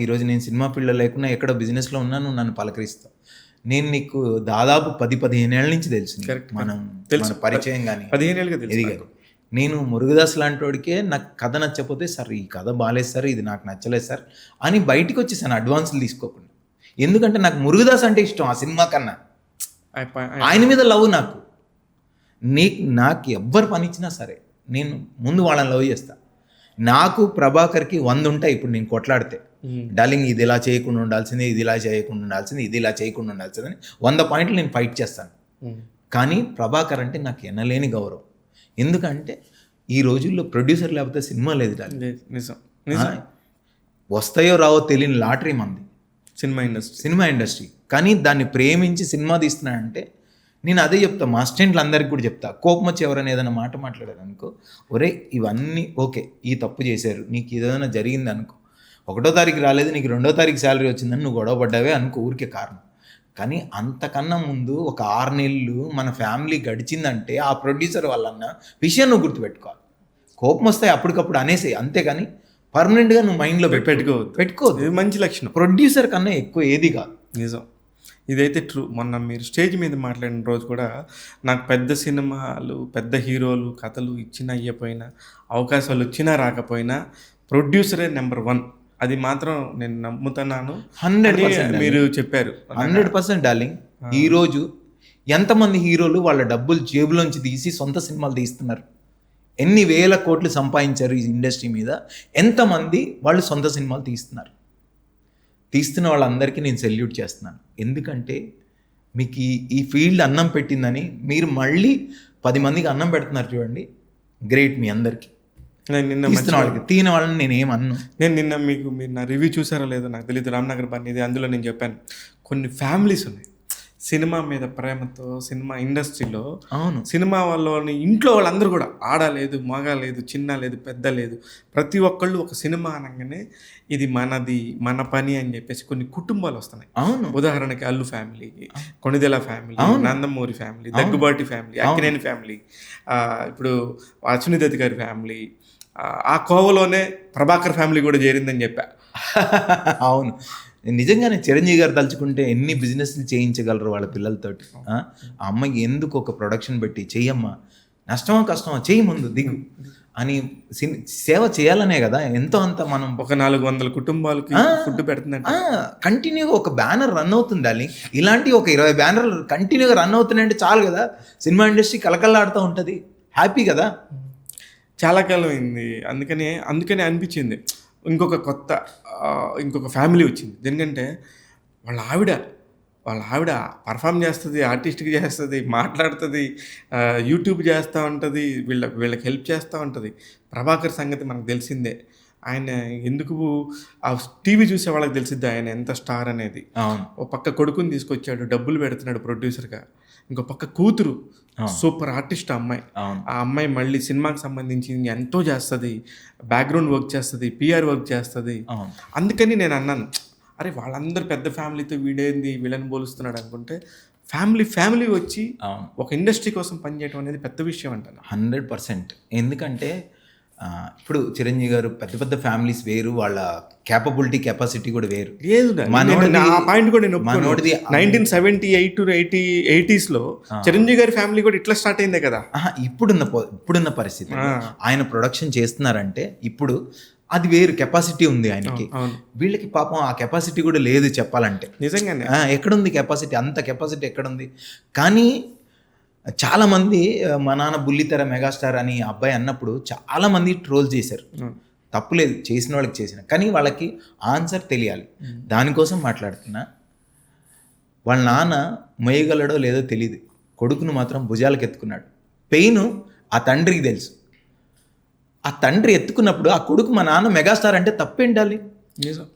ఈరోజు నేను సినిమా ఫీల్డ్లో లేకున్నా ఎక్కడో బిజినెస్లో ఉన్నాను, నన్ను పలకరిస్తావు. నేను నీకు దాదాపు 10-15 ఏళ్ళ నుంచి తెలుసు, మనం పరిచయం కానీ 15 ఏళ్ళుగా తెలుసు. నేను మురుగదాస్ లాంటి వాడికే నాకు కథ నచ్చకపోతే, సార్ ఈ కథ బాగాలేదు సార్, ఇది నాకు నచ్చలేదు సార్ అని బయటికి వచ్చేసాను అడ్వాన్సులు తీసుకోకుండా. ఎందుకంటే నాకు మురుగదాస్ అంటే ఇష్టం, ఆ సినిమా కన్నా ఆయన మీద లవ్. నాకు ఎవ్వరు పని ఇచ్చినా సరే నేను ముందు వాళ్ళని లవ్ చేస్తా. నాకు ప్రభాకర్కి 100 ఉంటాయి. ఇప్పుడు నేను కొట్లాడితే డార్లింగ్ ఇది ఇలా చేయకుండా ఉండాల్సింది, ఇది ఇలా చేయకుండా ఉండాల్సింది, ఇది ఇలా చేయకుండా ఉండాల్సింది అని 100 పాయింట్లు నేను ఫైట్ చేస్తాను. కానీ ప్రభాకర్ అంటే నాకు ఎనలేని గౌరవం. ఎందుకంటే ఈ రోజుల్లో ప్రొడ్యూసర్ లేకపోతే సినిమా లేదు డార్లింగ్. వస్తాయో రావో తెలియని లాటరీ మంది సినిమా ఇండస్ట్రీ. కానీ దాన్ని ప్రేమించి సినిమా తీస్తున్నానంటే నేను అదే చెప్తా, మా అసిస్టెంట్లు అందరికి కూడా చెప్తా, కోపం వచ్చి ఎవరైనా ఏదైనా మాట మాట్లాడారు అనుకో, ఒరే ఇవన్నీ ఓకే, ఈ తప్పు చేశారు, నీకు ఏదైనా జరిగింది అనుకో, 1వ తారీఖు రాలేదు, నీకు 2వ తారీఖు శాలరీ వచ్చిందని నువ్వు గొడవ పడ్డావే అనుకో, ఊరికే కారణం. కానీ అంతకన్నా ముందు ఒక 6 నెలలు మన ఫ్యామిలీ గడిచిందంటే ఆ ప్రొడ్యూసర్ వాళ్ళన్న విషయం నువ్వు గుర్తుపెట్టుకోవాలి. కోపం వస్తాయి అప్పటికప్పుడు అనేసి, అంతేగాని పర్మనెంట్గా నువ్వు మైండ్లో పెట్టుకోవద్దు. ఇది మంచి లక్షణం. ప్రొడ్యూసర్ కన్నా ఎక్కువ ఏది కాదు. నిజం, ఇదైతే ట్రూ. మొన్న మీరు స్టేజ్ మీద మాట్లాడిన రోజు కూడా నాకు పెద్ద సినిమాలు, పెద్ద హీరోలు కథలు ఇచ్చినా ఇవ్వకపోయినా, అవకాశాలు వచ్చినా రాకపోయినా ప్రొడ్యూసరే నెంబర్ 1. అది మాత్రం నేను నమ్ముతున్నాను. 100% మీరు చెప్పారు. 100% డార్లింగ్. ఈరోజు ఎంతమంది హీరోలు వాళ్ళ డబ్బులు జేబులోంచి తీసి సొంత సినిమాలు తీస్తున్నారు? ఎన్ని వేల కోట్లు సంపాదించారు ఈ ఇండస్ట్రీ మీద? ఎంతమంది వాళ్ళు సొంత సినిమాలు తీస్తున్న వాళ్ళందరికీ నేను సెల్యూట్ చేస్తున్నాను. ఎందుకంటే మీకు ఈ ఫీల్డ్ అన్నం పెట్టిందని మీరు మళ్ళీ 10 మందికి అన్నం పెడుతున్నారు చూడండి. గ్రేట్ మీ అందరికీ. నిన్న వాళ్ళకి తీన వాళ్ళని నేను ఏమన్నా. నేను నిన్న మీరు నా రివ్యూ చూసారో లేదో నాకు తెలియదు, రామ్నగర్ బన్నీది. అందులో నేను చెప్పాను కొన్ని ఫ్యామిలీస్ ఉన్నాయి సినిమా మీద ప్రేమతో, సినిమా ఇండస్ట్రీలో. అవును, సినిమా వాళ్ళని ఇంట్లో వాళ్ళందరూ కూడా ఆడ లేదు, మగ లేదు, చిన్న లేదు, పెద్ద లేదు, ప్రతి ఒక్కళ్ళు ఒక సినిమా అనగానే ఇది మనది, మన పని అని చెప్పేసి కొన్ని కుటుంబాలు వస్తున్నాయి. అవును, ఉదాహరణకి అల్లు ఫ్యామిలీకి, Konidela family, Nandamuri family, Daggubati family, Akkineni family, ఇప్పుడు అశ్విని దత్ గారి ఫ్యామిలీ, ఆ కోవలోనే ప్రభాకర్ ఫ్యామిలీ కూడా చేరిందని చెప్పా. అవును, నిజంగానే చిరంజీవి గారు తలుచుకుంటే ఎన్ని బిజినెస్లు చేయించగలరు వాళ్ళ పిల్లలతోటి. ఆ అమ్మాయికి ఎందుకు ఒక ప్రొడక్షన్ పెట్టి చెయ్యమ్మా, నష్టమో కష్టమో చెయ్యి, ముందు దిగు అని సేవ చేయాలనే కదా ఎంతో అంత మనం. ఒక 400 కుటుంబాలకి ఫుడ్ పెడుతున్నట్టు కంటిన్యూగా ఒక బ్యానర్ రన్ అవుతుంది డాలి. ఇలాంటి ఒక 20 బ్యానర్లు కంటిన్యూగా రన్ అవుతున్నాయంటే చాలు కదా, సినిమా ఇండస్ట్రీ కలకల్లాడుతూ ఉంటుంది. హ్యాపీ కదా. చాలా కాలం అయింది, అందుకనే అనిపించింది ఇంకొక ఫ్యామిలీ వచ్చింది. ఎందుకంటే వాళ్ళ ఆవిడ పర్ఫామ్ చేస్తుంది, ఆర్టిస్ట్కి చేస్తుంది, మాట్లాడుతుంది, యూట్యూబ్ చేస్తూ ఉంటుంది, వీళ్ళకి హెల్ప్ చేస్తూ ఉంటుంది. ప్రభాకర్ సంగతి మనకు తెలిసిందే. ఆయన ఎందుకు ఆ టీవీ చూసే వాళ్ళకి తెలిసిద్ది ఆయన ఎంత స్టార్ అనేది. ఓ పక్క కొడుకుని తీసుకొచ్చాడు, డబ్బులు పెడుతున్నాడు ప్రొడ్యూసర్గా. ఇంకో పక్క కూతురు సూపర్ ఆర్టిస్ట్ అమ్మాయి. ఆ అమ్మాయి మళ్ళీ సినిమాకి సంబంధించి ఎంతో చేస్తుంది, బ్యాక్గ్రౌండ్ వర్క్ చేస్తుంది, పిఆర్ వర్క్ చేస్తుంది. అందుకని నేను అన్నాను, అరే వాళ్ళందరూ పెద్ద ఫ్యామిలీతో వీడేంది వీళ్ళని పోలుస్తున్నాడు అనుకుంటే, ఫ్యామిలీ వచ్చి ఒక ఇండస్ట్రీ కోసం పనిచేయడం అనేది పెద్ద విషయం అంటాను. 100%. ఎందుకంటే ఇప్పుడు చిరంజీవి గారు పెద్ద ఫ్యామిలీస్ వేరు, వాళ్ళ కెపాసిటీ కూడా వేరు. పాయింట్ కూడా నేను 1978 to 80s చిరంజీవి గారి ఫ్యామిలీ కూడా ఇట్లా స్టార్ట్ అయిందే కదా. ఇప్పుడున్న పరిస్థితి ఆయన ప్రొడక్షన్ చేస్తున్నారంటే ఇప్పుడు అది వేరు కెపాసిటీ ఉంది ఆయనకి. వీళ్ళకి పాపం ఆ కెపాసిటీ కూడా లేదు చెప్పాలంటే. నిజంగానే ఎక్కడుంది కెపాసిటీ? అంత కెపాసిటీ ఎక్కడుంది? కానీ చాలామంది మా నాన్న బుల్లితెర మెగాస్టార్ అని అబ్బాయి అన్నప్పుడు చాలామంది ట్రోల్ చేశారు. తప్పులేదు, చేసిన వాళ్ళకి చేసిన, కానీ వాళ్ళకి ఆన్సర్ తెలియాలి. దానికోసం మాట్లాడుతున్నా. వాళ్ళ నాన్న మొయ్యగలడో లేదో తెలియదు, కొడుకును మాత్రం భుజాలకు ఎత్తుకున్నాడు. పెయిన్ ఆ తండ్రికి తెలుసు. ఆ తండ్రి ఎత్తుకున్నప్పుడు ఆ కొడుకు మా నాన్న మెగాస్టార్ అంటే తప్పేంటాలి? నిజం.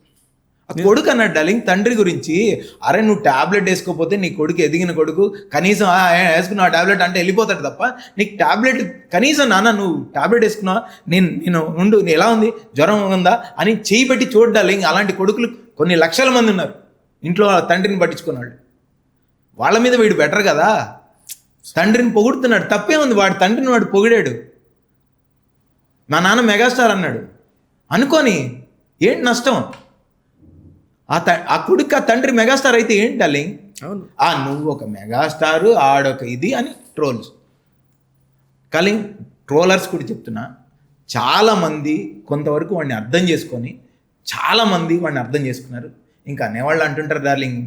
ఆ కొడుకు అన్నాడు డార్లింగ్ తండ్రి గురించి, అరే నువ్వు ట్యాబ్లెట్ వేసుకోకపోతే నీ కొడుకు, ఎదిగిన కొడుకు కనీసం వేసుకున్నావు ట్యాబ్లెట్ అంటే వెళ్ళిపోతాడు తప్ప, నీకు ట్యాబ్లెట్ కనీసం నాన్న నువ్వు ట్యాబ్లెట్ వేసుకున్నావా, నేను ఉండు ఎలా ఉంది, జ్వరం ఉందా అని చేయి పెట్టి చూడు డార్లింగ్. అలాంటి కొడుకులు కొన్ని లక్షల మంది ఉన్నారు ఇంట్లో తండ్రిని పట్టించుకున్నాడు. వాళ్ళ మీద వీడు బెటర్ కదా. తండ్రిని పొగుడుతున్నాడు, తప్పే ఉంది, వాడి తండ్రిని వాడు పొగిడాడు. మా నాన్న మెగాస్టార్ అన్నాడు అనుకొని ఏంటి నష్టం? ఆ కొడుకు ఆ తండ్రి మెగాస్టార్ అయితే ఏంటి డార్లింగ్? నువ్వు ఒక మెగాస్టారు, ఆడొక ఇది అని ట్రోల్స్. కానీ ట్రోలర్స్ కూడా చెప్తున్నా, చాలామంది కొంతవరకు వాడిని అర్థం చేసుకొని చాలామంది వాడిని అర్థం చేసుకున్నారు. ఇంకా అనేవాళ్ళు అంటుంటారు డార్లింగ్,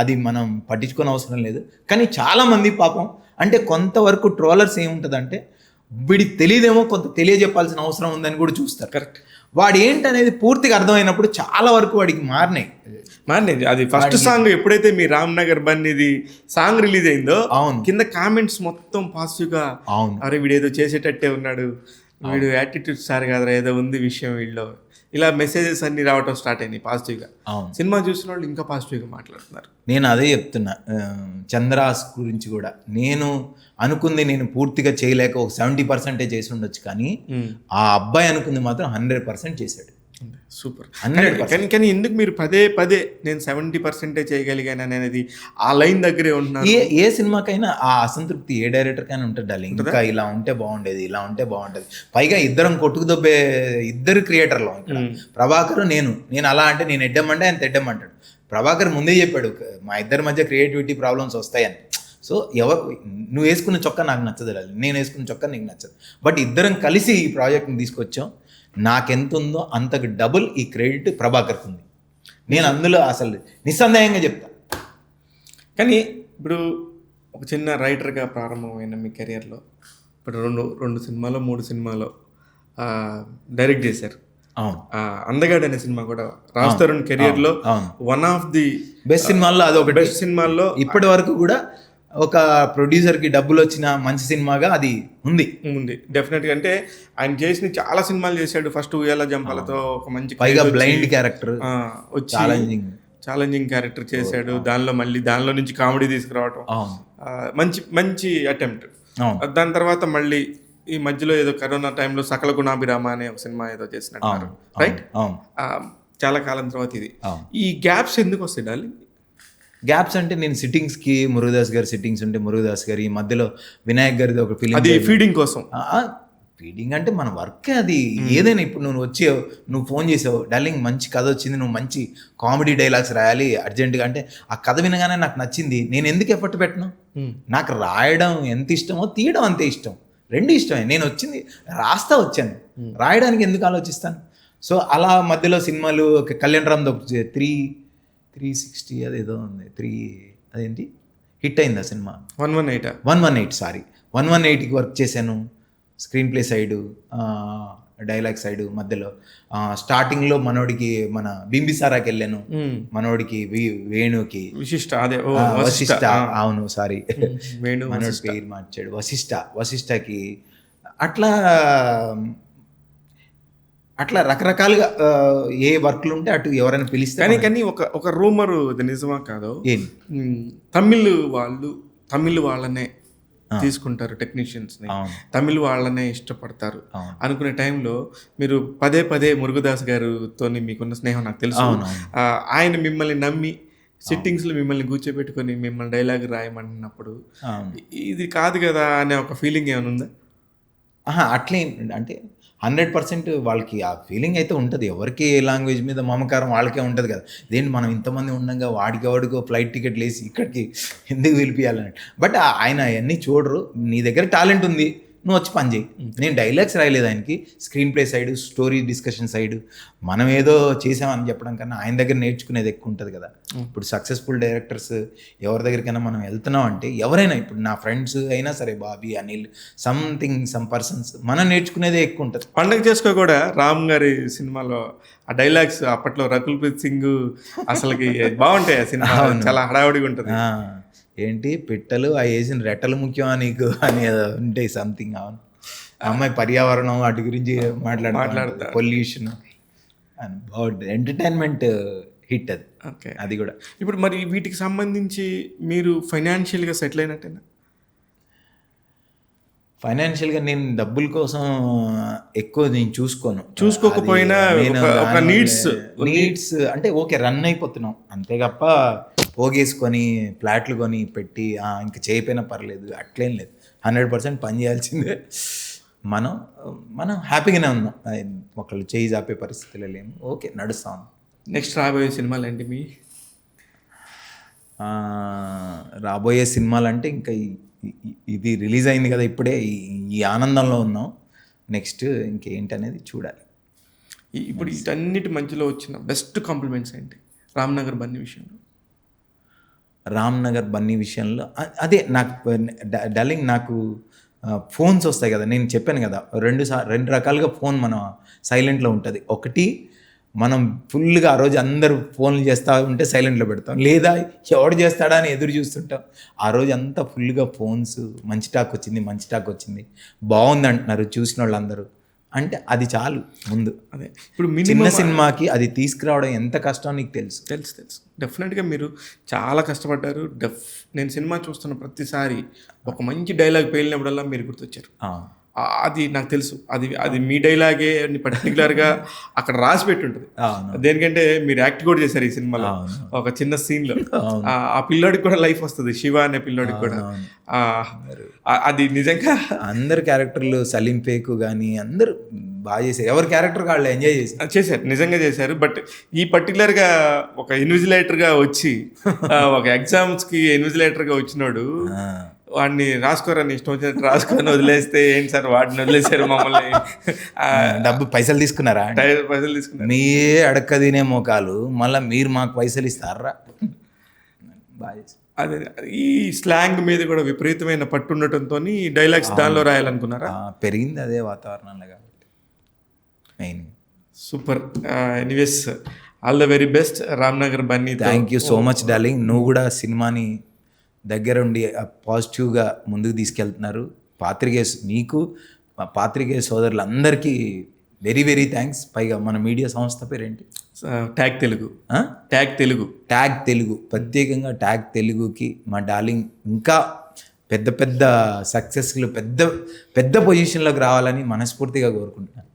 అది మనం పట్టించుకోని అవసరం లేదు. కానీ చాలామంది పాపం అంటే కొంతవరకు ట్రోలర్స్ ఏముంటుందంటే వీడికి తెలియదేమో, కొంత తెలియజెప్పాల్సిన అవసరం ఉందని కూడా చూస్తారు. కరెక్ట్. వాడు ఏంటనేది పూర్తిగా అర్థమైనప్పుడు చాలా వరకు వాడికి మారినాయి. అది ఫస్ట్ సాంగ్ ఎప్పుడైతే మీ రామ్నగర్ బన్నీది సాంగ్ రిలీజ్ అయిందో, అవును, కింద కామెంట్స్ మొత్తం పాజిటివ్గా, అవును, అరే వీడు ఏదో చేసేటట్టే ఉన్నాడు, వీడు యాటిట్యూడ్ స్టార్ కాదురా, ఏదో ఉంది విషయం వీళ్ళు, ఇలా మెసేజెస్ అన్ని రావటం స్టార్ట్ అయినాయి పాజిటివ్గా. సినిమా చూసిన వాళ్ళు ఇంకా పాజిటివ్గా మాట్లాడుతున్నారు. నేను అదే చెప్తున్నా. చంద్రాస్ గురించి కూడా నేను అనుకుంది నేను పూర్తిగా చేయలేక ఒక 70% చేసి ఉండొచ్చు, కానీ ఆ అబ్బాయి అనుకుంది మాత్రం 100% చేశాడు. సూపర్. 100%. కానీ ఎందుకు మీరు పదే పదే నేను 70% చేయగలిగాను అనేది ఆ లైన్ దగ్గరే ఉంటున్నారు? ఏ సినిమాకైనా ఆ అసంతృప్తి ఏ డైరెక్టర్కైనా ఉంటుంది డార్లింగ్. ఇంకా ఇలా ఉంటే బాగుండేది, ఇలా ఉంటే బాగుంటుంది. పైగా ఇద్దరం కొట్టుకు దొబ్బే ఇద్దరు క్రియేటర్లు ఇక్కడ. ప్రభాకర్ నేను అలా అంటే నేను ఎడ్డమంటే ఆయన తెడ్డమంటాడు. ప్రభాకర్ ముందే చెప్పాడు మా ఇద్దరి మధ్య క్రియేటివిటీ ప్రాబ్లమ్స్ వస్తాయని. సో నువ్వు వేసుకున్న చొక్కా నాకు నచ్చదు, నేను వేసుకున్న చొక్కా నీకు నచ్చదు. బట్ ఇద్దరం కలిసి ఈ ప్రాజెక్ట్ని తీసుకొచ్చాం. నాకెంత ఉందో అంతకు డబుల్ ఈ క్రెడిట్ ప్రభాకర్కి ఉంది. నేను అందులో అసలు నిస్సందేహంగా చెప్తా. కానీ ఇప్పుడు ఒక చిన్న రైటర్గా ప్రారంభమైన మీ కెరియర్లో ఇప్పుడు రెండు సినిమాలో 3 సినిమాలో డైరెక్ట్ చేశారు. అవును. అందగాడు అనే సినిమా కూడా రాజ్ తరుణ్ కెరియర్లో వన్ ఆఫ్ ది బెస్ట్ సినిమాల్లో అదొక బెస్ట్ సినిమాల్లో ఇప్పటి వరకు కూడా ఒక ప్రొడ్యూసర్కి డబ్బులు వచ్చిన మంచి సినిమాగా అది ఉంది. డెఫినెట్గా. అంటే ఆయన చేసిన చాలా సినిమాలు చేశాడు. ఫస్ట్ ఉయ్యాల జంపాలతో ఒక మంచి పైగా బ్లైండ్ క్యారెక్టర్ వచ్చి ఛాలెంజింగ్ క్యారెక్టర్ చేశాడు. దానిలో నుంచి కామెడీ తీసుకురావటం మంచి మంచి అటెంప్ట్. దాని తర్వాత మళ్ళీ ఈ మధ్యలో ఏదో కరోనా టైంలో సకల గుణాభిరామ అనే ఒక సినిమా ఏదో చేసినట్టు, రైట్? చాలా కాలం తర్వాత ఇది. ఈ గ్యాప్స్ ఎందుకు వస్తాయి డార్లింగ్? గ్యాప్స్ అంటే నేను సిట్టింగ్స్కి మురుగదాస్ గారి సిట్టింగ్స్ ఉంటే మురుగదాస్ గారి, ఈ మధ్యలో వినాయక్ గారిది ఒక ఫిలిం, అది ఫీడింగ్ కోసం. ఫీడింగ్ అంటే మన వర్కే అది. ఏదైనా ఇప్పుడు నువ్వు ఫోన్ చేసావు, డార్లింగ్ మంచి కథ వచ్చింది, నువ్వు మంచి కామెడీ డైలాగ్స్ రాయాలి అర్జెంటుగా అంటే, ఆ కథ వినగానే నాకు నచ్చింది, నేను ఎందుకు ఎఫర్ట్ పెట్టను? నాకు రాయడం ఎంత ఇష్టమో తీయడం అంతే ఇష్టం, రెండు ఇష్టమే. నేను వచ్చింది వచ్చాను, రాయడానికి ఎందుకు ఆలోచిస్తాను? సో అలా మధ్యలో సినిమాలు కళ్యాణ్ రామ్ది 360 అదేదో ఉంది, అదేంటి హిట్ అయింది ఆ సినిమా 118 సారీ 118కి వర్క్ చేశాను. Screen play side, dialogue side, మధ్యలో స్టార్టింగ్లో మనోడికి మన బింబిసారాకి వెళ్ళాను, మనోడికి వేణుకి వశిష్ట, అవును సారీ మనోడి పేరు మార్చాడు, వశిష్టకి. అట్లా రకరకాలుగా ఏ వర్క్లు ఉంటే అటు ఎవరైనా పిలిస్తే. కానీ ఒక రూమరు ఇది నిజమా కాదు, తమిళ్ వాళ్ళనే తీసుకుంటారు టెక్నీషియన్స్ని, తమిళ్ వాళ్ళనే ఇష్టపడతారు అనుకునే టైంలో మీరు పదే పదే మురుగదాస్ గారితో మీకున్న స్నేహం నాకు తెలుసు. ఆయన మిమ్మల్ని నమ్మి సిట్టింగ్స్లో మిమ్మల్ని కూర్చోబెట్టుకొని మిమ్మల్ని డైలాగ్ రాయమన్నప్పుడు ఇది కాదు కదా అనే ఒక ఫీలింగ్ ఏమైనా ఉందా? అట్లే అంటే 100% వాళ్ళకి ఆ ఫీలింగ్ అయితే ఉంటుంది. ఎవరికి ఏ లాంగ్వేజ్ మీద మమకారం వాళ్ళకే ఉంటుంది కదా. ఇదేంటి మనం ఇంతమంది ఉండగా వాడికో ఫ్లైట్ టికెట్లు వేసి ఇక్కడికి ఎందుకు పిలిపియాలని. బట్ ఆయన అవన్నీ చూడరు. నీ దగ్గర టాలెంట్ ఉంది, నువ్వు వచ్చి పని చేయి. నేను డైలాగ్స్ రాయలేదు ఆయనకి, screen play side, story discussion side. మనం ఏదో చేసామని చెప్పడం కన్నా ఆయన దగ్గర నేర్చుకునేది ఎక్కువ ఉంటుంది కదా. ఇప్పుడు సక్సెస్ఫుల్ డైరెక్టర్స్ ఎవరి దగ్గరికైనా మనం వెళ్తున్నాం అంటే, ఎవరైనా ఇప్పుడు నా ఫ్రెండ్స్ అయినా సరే, బాబీ, అనిల్, సమ్ పర్సన్స్, మనం నేర్చుకునేదే ఎక్కువ ఉంటుంది. పండగ చేసుకో కూడా రామ్ గారి సినిమాలో ఆ డైలాగ్స్ అప్పట్లో రకుల్ ప్రీత్ సింగ్ అసలుకి బాగుంటాయి. ఆ సినిమా చాలా హడావుడిగా ఉంటుంది. ఏంటి పిట్టలు ఆ వేసిన రెట్టలు ముఖ్యమా నీకు అని ఉంటాయి సంథింగ్. అవును, అమ్మాయి పర్యావరణం వాటి గురించి మాట్లాడతా, పొల్యూషన్ అని బాగుంటుంది. ఎంటర్టైన్మెంట్ హిట్ అది. ఓకే, అది కూడా. ఇప్పుడు మరి వీటికి సంబంధించి మీరు ఫైనాన్షియల్గా సెటిల్ అయినట్టేనా? ఫైనాన్షియల్గా నేను డబ్బుల కోసం ఎక్కువ నేను చూసుకోకపోయినా నీడ్స్ అంటే ఓకే రన్ అయిపోతున్నాం అంతే తప్ప పోగేసుకొని ఫ్లాట్లు కొని పెట్టి ఇంకా చేయకపోయినా పర్లేదు అట్లేం లేదు. 100% పని చేయాల్సిందే. మనం హ్యాపీగానే ఉన్నాం, ఒకళ్ళు చేయి చాపే పరిస్థితులు లేము, ఓకే నడుస్తాం. నెక్స్ట్ రాబోయే సినిమాలు ఏంటి మీ? రాబోయే సినిమాలు అంటే ఇంకా ఇది రిలీజ్ అయింది కదా ఇప్పుడే, ఈ ఆనందంలో ఉన్నాం. నెక్స్ట్ ఇంకేంటి అనేది చూడాలి. ఇప్పుడు వీటన్నిటి మధ్యలో వచ్చిన బెస్ట్ కాంప్లిమెంట్స్ ఏంటి రామ్నగర్ బన్నీ విషయంలో? రామ్నగర్ బన్నీ విషయంలో అదే నాకు డార్లింగ్, నాకు ఫోన్స్ వస్తాయి కదా, నేను చెప్పాను కదా రెండు రకాలుగా ఫోన్ మన సైలెంట్లో ఉంటుంది. ఒకటి మనం ఫుల్గా ఆ రోజు అందరూ ఫోన్లు చేస్తూ ఉంటే సైలెంట్లో పెడతాం, లేదా ఎవడు చేస్తాడా అని ఎదురు చూస్తుంటాం. ఆ రోజు అంతా ఫుల్గా ఫోన్స్, మంచి టాక్ వచ్చింది బాగుంది అంటున్నారు చూసిన వాళ్ళందరూ, అంటే అది చాలు ముందు. అదే ఇప్పుడు చిన్న సినిమాకి అది తీసుకురావడం ఎంత కష్టం నీకు తెలుసు. డెఫినెట్గా మీరు చాలా కష్టపడ్డారు. నేను సినిమా చూస్తున్న ప్రతిసారి ఒక మంచి డైలాగ్ పేలినప్పుడల్లా మీరు గుర్తొచ్చారు. అది నాకు తెలుసు. అది అది మీ డైలాగే అని పర్టికులర్‌గా అక్కడ రాసి పెట్టుంటది. అవును. దేనికంటే మీరు యాక్ట్ కూడా చేశారు ఈ సినిమాలో. అవును. ఒక చిన్న సీన్‌లో. అవును. ఆ పిల్లోడికి కూడా లైఫ్ వస్తది. శివ అనే పిల్లోడికి కూడా. అవునవును. అది నిజంగా అందరు క్యారెక్టర్లు సలీం పేకు గానీ అందరూ బాగా చేశారు. ఎవరి క్యారెక్టర్ వాళ్ళు ఎంజాయ్ చేశారు. చేశారు. నిజంగా చేశారు. బట్ ఈ పర్టికులర్‌గా ఒక ఇన్విజిలేటర్‌గా వచ్చి ఒక ఎగ్జామ్స్‌కి ఇన్విజిలేటర్‌గా వచ్చినోడు ఆ. వాడిని రాసుకోరని ఇష్టం వచ్చినట్టు రాసుకొని వదిలేస్తే ఏంటి సార్ వాడిని వదిలేశారు మమ్మల్ని. డబ్బు పైసలు తీసుకున్నారా? పైసలు తీసుకున్నారు. మీరే అడక్క తినే మోకాలు మళ్ళీ మీరు మాకు పైసలు ఇస్తారా? బాగా చేశారు. అదే ఈ స్లాంగ్ మీద కూడా విపరీతమైన పట్టు ఉండటంతో డైలాగ్స్ దానిలో రాయాలనుకున్నారా? పెరిగింది అదే వాతావరణంలో కాబట్టి main. Super. Anyways all the very best Ramnagar Bunny. Thank you so much darling. నువ్వు కూడా సినిమాని దగ్గరుండి పాజిటివ్గా ముందుకు తీసుకెళ్తున్నారు. నీకు పాత్రికేయ సోదరులందరికీ వెరీ వెరీ థ్యాంక్స్. పైగా మన మీడియా సంస్థ పేరేంటి? ట్యాగ్ తెలుగు. ట్యాగ్ తెలుగు. ప్రత్యేకంగా ట్యాగ్ తెలుగుకి మా డార్లింగ్ ఇంకా పెద్ద పెద్ద సక్సెస్లు పెద్ద పెద్ద పొజిషన్లోకి రావాలని మనస్ఫూర్తిగా కోరుకుంటున్నాను.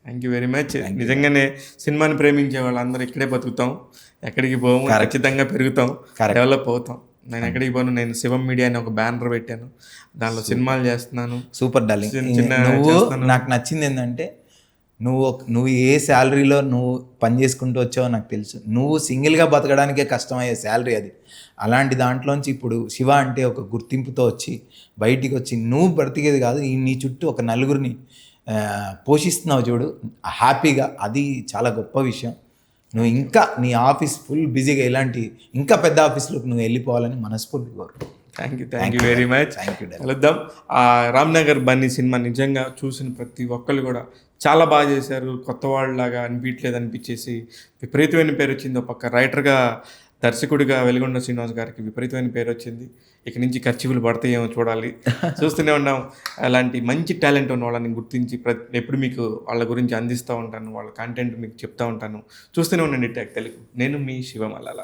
Thank you very much. నిజంగానే సినిమాని ప్రేమించే వాళ్ళందరూ ఇక్కడే బతుకుతాం, ఎక్కడికి పోము, ఖచ్చితంగా పెరుగుతాం, డెవలప్ అవుతాం. నేను ఎక్కడికి పోను. నేను శివం మీడియా అని ఒక బ్యానర్ పెట్టాను, దానిలో సినిమాలు చేస్తున్నాను. Super darling. నువ్వు నాకు నచ్చింది ఏంటంటే నువ్వు ఏ శాలరీలో నువ్వు పని చేసుకుంటూ వచ్చావో నాకు తెలుసు. నువ్వు సింగిల్గా బతకడానికే కష్టమయ్యే శాలరీ అది. అలాంటి దాంట్లోంచి ఇప్పుడు శివ అంటే ఒక గుర్తింపుతో వచ్చి బయటికి వచ్చి నువ్వు బ్రతికేది కాదు, నీ చుట్టూ ఒక నలుగురిని పోషిస్తున్నావు చూడు హ్యాపీగా. అది చాలా గొప్ప విషయం. నువ్వు ఇంకా నీ ఆఫీస్ ఫుల్ బిజీగా ఇలాంటి ఇంకా పెద్ద ఆఫీస్లోకి నువ్వు వెళ్ళిపోవాలని మనస్ఫూర్తిగా కోరుకుంటున్నాను. Thank you very much. కలుద్దాం. రామ్నగర్ బన్నీ సినిమా నిజంగా చూసిన ప్రతి ఒక్కరు కూడా చాలా బాగా చేశారు. కొత్త వాళ్ళలాగా అనిపించలేదు అనిపించేసి విపరీతమైన పేరు వచ్చింది. ఒక పక్క రైటర్గా దర్శకుడిగా వెలుగొండ శ్రీనివాస్ గారికి విపరీతమైన పేరు వచ్చింది. ఇక నుంచి ఖర్చులు పడతాయేమో చూడాలి. చూస్తూనే ఉన్నాం. అలాంటి మంచి టాలెంట్ ఉన్న వాళ్ళని గుర్తించి ఎప్పుడు మీకు వాళ్ళ గురించి అందిస్తూ ఉంటాను, వాళ్ళ కంటెంట్ మీకు చెప్తూ ఉంటాను. చూస్తూనే ఉండండి ట్యాగ్ తెలుగు. నేను మీ శివమల్లాల.